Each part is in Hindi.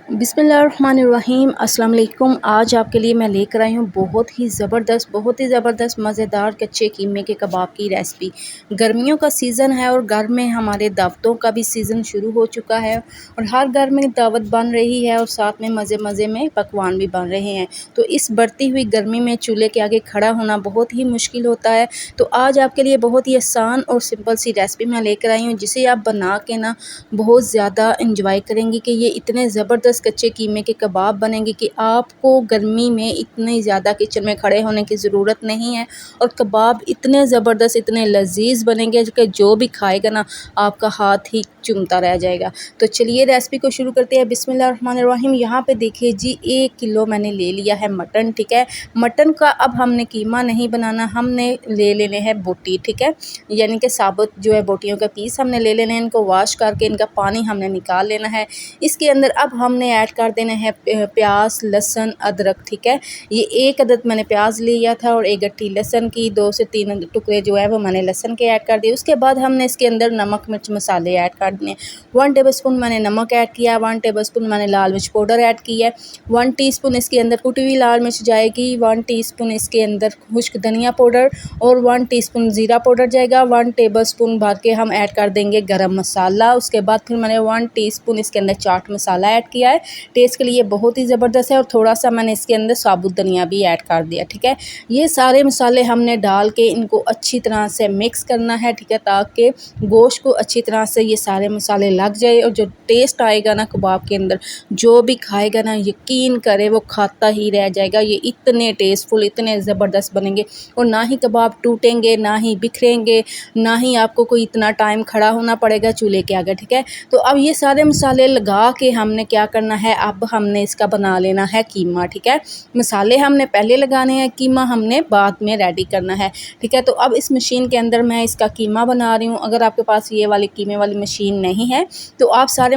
बिस्मिल्लाहिर्रहमानिर्रहीम अस्सलाम वालेकुम। आज आपके लिए मैं लेकर आई हूँ बहुत ही ज़बरदस्त मज़ेदार कच्चे कीमे के कबाब की रेसिपी। गर्मियों का सीज़न है और घर में हमारे दावतों का भी सीज़न शुरू हो चुका है और हर घर में दावत बन रही है और साथ में मज़े मज़े में पकवान भी बन रहे हैं। तो इस बढ़ती हुई गर्मी में चूल्हे के आगे खड़ा होना बहुत ही मुश्किल होता है। तो आज आपके लिए बहुत ही आसान और सिंपल सी रेसिपी मैं लेकर आई हूँ, जिसे आप बना के ना बहुत ज़्यादा इंजॉय करेंगी कि ये इतने ज़बरदस्त कच्चे कीमे के कबाब बनेंगे कि आपको गर्मी में इतनी ज़्यादा किचन में खड़े होने की ज़रूरत नहीं है। और कबाब इतने ज़बरदस्त, इतने लजीज बनेंगे कि जो भी खाएगा ना आपका हाथ ही चूमता रह जाएगा। तो चलिए रेसिपी को शुरू करते हैं। बिस्मिल्लाहिर्रहमानिर्रहीम। यहाँ पे देखिए जी 1 किलो मैंने ले लिया है मटन, ठीक है। मटन का अब हमने कीमा नहीं बनाना, हमने ले लेने हैं बोटी, ठीक है। यानी कि साबुत जो है बोटियों का पीस हमने ले लेने हैं। इनको वॉश करके इनका पानी हमने निकाल लेना है। इसके अंदर अब हमने ऐड कर देना है प्याज, लहसुन, अदरक, ठीक है। ये 1 अदद मैंने प्याज लिया था और 1 गट्ठी लहसुन की, 2 से 3 टुकड़े जो है वो मैंने लहसुन के ऐड कर दिए। उसके बाद हमने इसके अंदर नमक, मिर्च, मसाले ऐड कर दिए। 1 टेबलस्पून मैंने नमक ऐड किया, 1 टेबलस्पून मैंने लाल मिर्च पाउडर ऐड की है, 1 टीस्पून इसके अंदर कुटी हुई लाल मिर्च जाएगी, 1 टीस्पून इसके अंदर खुश्क धनिया पाउडर और 1 टीस्पून ज़ीरा पाउडर जाएगा। 1 टेबलस्पून भर के हम ऐड कर देंगे गरम मसाला। उसके बाद फिर मैंने 1 टीस्पून इसके अंदर चाट मसाला ऐड किया है, टेस्ट के लिए बहुत ही ज़बरदस्त है। और थोड़ा सा मैंने इसके अंदर साबुत धनिया भी ऐड कर दिया, ठीक है। ये सारे मसाले हमने डाल के इनको अच्छी तरह से मिक्स करना है, ठीक है, ताकि गोश्त को अच्छी तरह से ये सारे मसाले लग जाए और जो टेस्ट आएगा ना कबाब के अंदर, जो भी खाएगा ना यकीन करे वो खाता ही रह जाएगा। ये इतने टेस्टफुल, इतने ज़बरदस्त बनेंगे और ना ही कबाब टूटेंगे, ना ही बिखरेंगे, ना ही आपको कोई इतना टाइम खड़ा होना पड़ेगा चूल्हे के आगे, ठीक है। तो अब ये सारे मसाले लगा के हमने क्या करना है, अब हमने इसका बना लेना है कीमा, ठीक है। मसाले हमने पहले लगाने हैं, कीमा हमने बाद में रेडी करना है, ठीक है। तो अब इस मशीन के अंदर मैं इसका कीमा बना रही हूँ। अगर आपके पास ये वाली कीमे वाली मशीन नहीं है तो आप सारे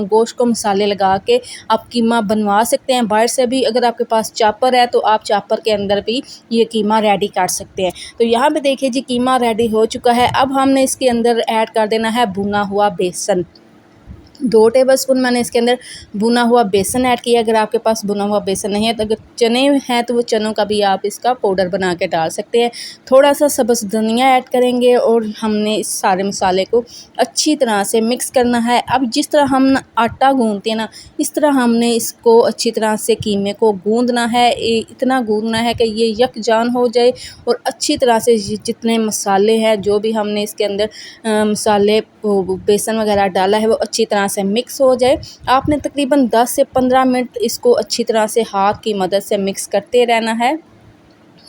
गोश्त को मसाले लगा के आप कीमा बनवा सकते हैं बाहर से भी। अगर आपके पास चॉपर है तो आप चॉपर के अंदर भी ये कीमा रेडी कर सकते हैं। तो यहाँ पे देखिए जी कीमा रेडी हो चुका है। अब हमने इसके अंदर ऐड कर देना है भुना हुआ बेसन। 2 टेबलस्पून मैंने इसके अंदर भुना हुआ बेसन ऐड किया। अगर आपके पास भुना हुआ बेसन नहीं है तो अगर चने हैं तो वो चनों का भी आप इसका पाउडर बना के डाल सकते हैं। थोड़ा सा सब्ज़ धनिया ऐड करेंगे और हमने इस सारे मसाले को अच्छी तरह से मिक्स करना है। अब जिस तरह हम आटा गूंदते हैं ना, इस तरह हमने इसको अच्छी तरह से कीमे को गूंदना है। इतना गूंदना है कि ये यकजान हो जाए और अच्छी तरह से जितने मसाले हैं, जो भी हमने इसके अंदर मसाले बेसन वगैरह डाला है, वो अच्छी तरह से मिक्स हो जाए। आपने तकरीबन 10 से 15 मिनट इसको अच्छी तरह से हाथ की मदद से मिक्स करते रहना है।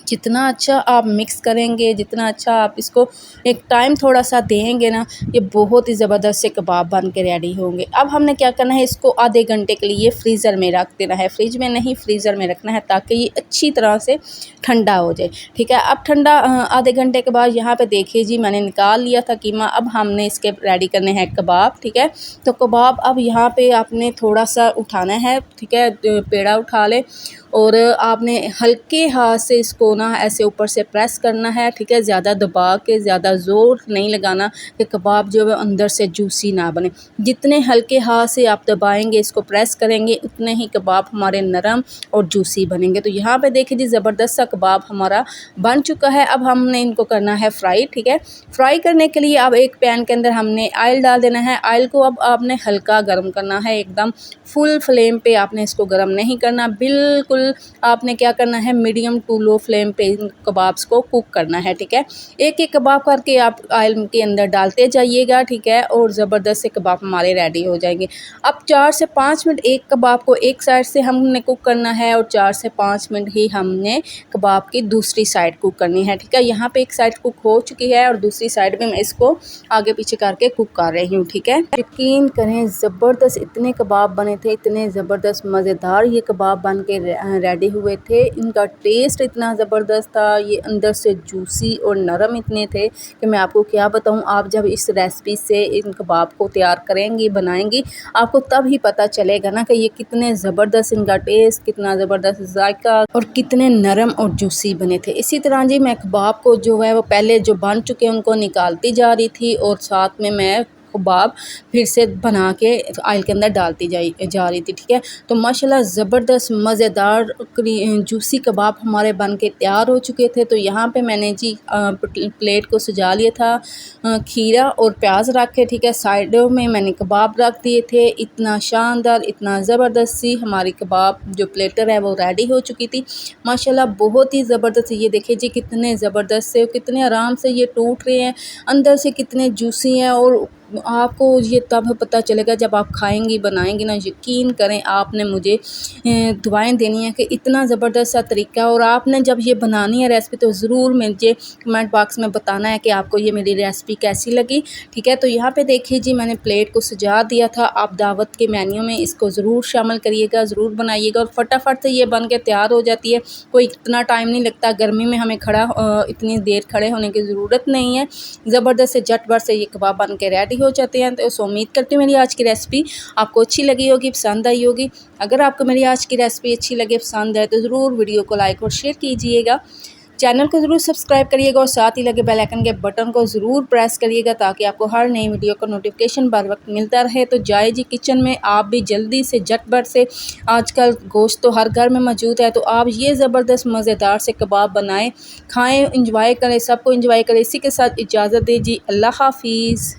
जितना अच्छा आप मिक्स करेंगे, जितना अच्छा आप इसको एक टाइम थोड़ा सा देंगे ना, ये बहुत ही ज़बरदस्त से कबाब बन के रेडी होंगे। अब हमने क्या करना है, इसको आधे घंटे के लिए फ्रीज़र में रख देना है। फ्रिज में नहीं, फ्रीज़र में रखना है ताकि ये अच्छी तरह से ठंडा हो जाए, ठीक है। अब ठंडा आधे घंटे के बाद यहाँ पे देखिए जी मैंने निकाल लिया था कीमा। अब हमने इसके रेडी करने हैं कबाब, ठीक है। तो कबाब अब यहाँ पे आपने थोड़ा सा उठाना है, ठीक है, पेड़ा उठा ले और आपने हल्के हाथ से इसको ना ऐसे ऊपर से प्रेस करना है, ठीक है। ज़्यादा दबा के, ज़्यादा ज़ोर नहीं लगाना कि कबाब जो है अंदर से जूसी ना बने। जितने हल्के हाथ से आप दबाएंगे, इसको प्रेस करेंगे, उतने ही कबाब हमारे नरम और जूसी बनेंगे। तो यहाँ पे देखिए जी ज़बरदस्त सा कबाब हमारा बन चुका है। अब हमने इनको करना है फ्राई, ठीक है। फ्राई करने के लिए अब एक पैन के अंदर हमने ऑयल डाल देना है। ऑयल को अब आपने हल्का गर्म करना है, एकदम फुल फ्लेम पे आपने इसको गर्म नहीं करना। बिल्कुल आपने क्या करना है, मीडियम टू लो फ्लेम पे इन कबाब्स को कुक करना है, ठीक है। एक एक कबाब करके आप ऑयल के अंदर डालते जाइएगा, ठीक है, और ज़बरदस्त से कबाब हमारे रेडी हो जाएंगे। अब 4 से 5 मिनट एक कबाब को एक साइड से हमने कुक करना है और 4 से 5 मिनट ही हमने कबाब की दूसरी साइड कुक करनी है, ठीक है। यहाँ पे एक साइड कुक हो चुकी है और दूसरी साइड में मैं इसको आगे पीछे करके कुक कर रही हूँ, ठीक है। यकीन करें ज़बरदस्त इतने कबाब बने थे, इतने ज़बरदस्त मज़ेदार ये कबाब बन के रेडी हुए थे। इनका टेस्ट इतना ज़बरदस्त था, ये अंदर से जूसी और नरम इतने थे कि मैं आपको क्या बताऊं। आप जब इस रेसिपी से इन कबाब को तैयार करेंगी, बनाएंगी, आपको तब ही पता चलेगा ना कि ये कितने ज़बरदस्त, इनका टेस्ट कितना ज़बरदस्त, जायका और कितने नरम और जूसी बने थे। इसी तरह जी मैं कबाब को जो है वो पहले जो बन चुके हैं उनको निकालती जा रही थी और साथ में मैं कबाब फिर से बना के ऑयल के अंदर डालती जा रही थी। ठीक है, तो माशाल्लाह ज़बरदस्त मज़ेदार जूसी कबाब हमारे बन के तैयार हो चुके थे। तो यहाँ पे मैंने जी प्लेट को सजा लिया था, खीरा और प्याज रख के, ठीक है, साइडों में मैंने कबाब रख दिए थे। इतना शानदार, इतना ज़बरदस्त सी हमारी कबाब जो प्लेटर है वो रेडी हो चुकी थी। माशाल्लाह बहुत ही ज़बरदस्त। ये देखिए जी कितने ज़बरदस्त से, कितने आराम से ये टूट रहे हैं, अंदर से कितने जूसी हैं। और आपको ये तब पता चलेगा जब आप खाएंगी बनाएंगी ना, यकीन करें आपने मुझे दुआएं देनी है कि इतना ज़बरदस्त सा तरीका। और आपने जब ये बनानी है रेसिपी तो ज़रूर मुझे कमेंट बॉक्स में बताना है कि आपको ये मेरी रेसिपी कैसी लगी। ठीक है, तो यहाँ पे देखिए जी मैंने प्लेट को सजा दिया था। आप दावत के मेन्यू में इसको ज़रूर शामिल करिएगा, ज़रूर बनाइएगा और फटाफट से ये बन के तैयार हो जाती है। कोई इतना टाइम नहीं लगता, गर्मी में हमें इतनी देर खड़े होने की ज़रूरत नहीं है। ज़बरदस्त से झटपट से ये कबाब बन के रेडी हो जाते हैं। तो उम्मीद करती हूँ मेरी आज की रेसिपी आपको अच्छी लगी होगी, पसंद आई होगी। अगर आपको मेरी आज की रेसिपी अच्छी लगे, पसंद आए तो ज़रूर वीडियो को लाइक और शेयर कीजिएगा। चैनल को ज़रूर सब्सक्राइब करिएगा और साथ ही लगे बेल आइकन के बटन को ज़रूर प्रेस करिएगा ताकि आपको हर नई वीडियो का नोटिफिकेशन बर वक्त मिलता रहे। तो जाए जी किचन में, आप भी जल्दी से झटपट से, आजकल गोश्त तो हर घर में मौजूद है, तो आप ये ज़बरदस्त मज़ेदार से कबाब बनाएं, खाएं, इंजॉय करें, सबको इंजॉय करें। इसी के साथ इजाज़त दीजिए, अल्लाह हाफिज़।